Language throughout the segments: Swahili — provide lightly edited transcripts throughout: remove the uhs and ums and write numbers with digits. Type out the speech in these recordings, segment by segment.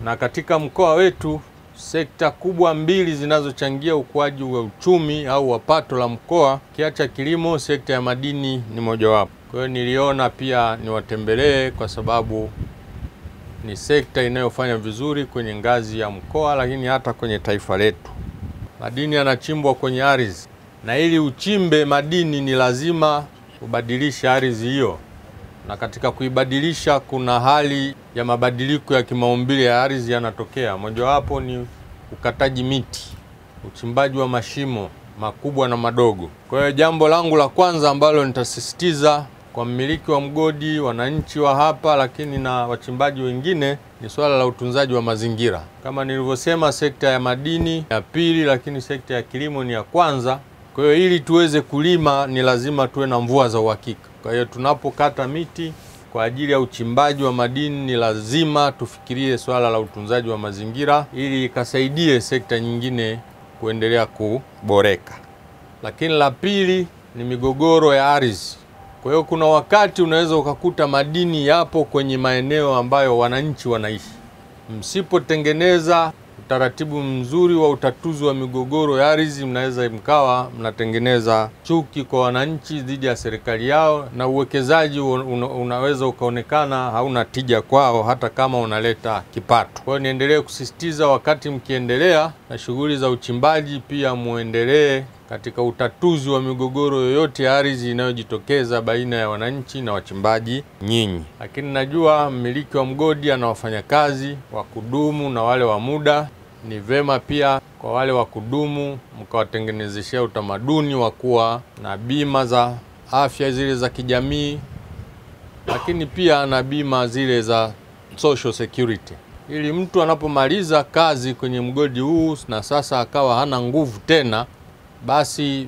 Na katika mkoa wetu sekta kubwa mbili zinazochangia ukuaji wa uchumi au wa pato la mkoa, kiacha kilimo, sekta ya madini ni mojawapo. Kwa hiyo niliona pia niwatembelee kwa sababu ni sekta inayofanya vizuri kwenye ngazi ya mkoa, lakini hata kwenye taifa letu. Madini yanachimbwa kwenye ardhi, na ili uchimbe madini ni lazima ubadilishe ardhi hiyo, na katika kuibadilisha kuna hali ya mabadiliko ya kimaumbile ya ardhi yanatokea. Mojawapo ni ukataji miti, uchimbaji wa mashimo makubwa na madogo. Kwa hiyo jambo langu la kwanza ambalo nitasisitiza kwa mmiliki wa mgodi, wananchi wa hapa, lakini na wachimbaji wengine, ni swala la utunzaji wa mazingira. Kama nilivyosema, sekta ya madini ya pili, lakini sekta ya kilimo ni ya kwanza. Kwa hiyo ili tuweze kulima ni lazima tuwe na mvua za uhakika. Kwa hiyo tunapokata miti kwa ajili ya uchimbaji wa madini ni lazima tufikirie swala la utunzaji wa mazingira ili ikasaidie sekta nyingine kuendelea kuboreka. Lakini la pili ni migogoro ya ardhi. Kwa hiyo kuna wakati unaweza ukakuta madini yapo kwenye maeneo ambayo wananchi wanaishi. Msipotengeneza utaratibu mzuri wa utatuzi wa migogoro ya ardhi, mnaweza mkawa mnatengeneza chuki kwa wananchi dhidi ya serikali yao, na uwekezaji unaweza ukaonekana hauna tija kwao hata kama unaleta kipato. Kwa hiyo niendelee kusisitiza, wakati mkiendelea na shughuli za uchimbaji, pia muendelee katika utatuzi wa migogoro yoyote ya ardhi inayojitokeza baina ya wananchi na wachimbaji nyinyi. Lakini najua mmiliki wa mgodi ana wafanyakazi wa kudumu na wale wa muda. Ni vema pia kwa wale wa kudumu mkawatengenezeshea utamaduni wa kuwa na bima za afya zile za kijamii, lakini pia na bima zile za social security, ili mtu anapomaliza kazi kwenye mgodi huu na sasa akawa hana nguvu tena, basi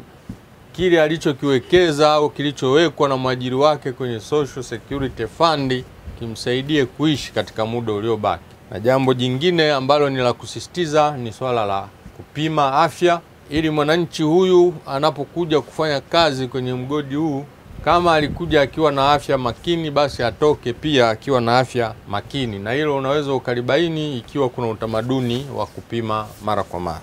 kile alichokiwekeza au kilichowekwa na mwajiri wake kwenye social security fund kimsaidie kuishi katika muda uliobaki. Na jambo jingine ambalo ni la kusisitiza ni swala la kupima afya, ili mwananchi huyu anapokuja kufanya kazi kwenye mgodi huu, kama alikuja akiwa na afya makini, basi atoke pia akiwa na afya makini. Na hilo unaweza ukalibaini ikiwa kuna utamaduni wa kupima mara kwa mara.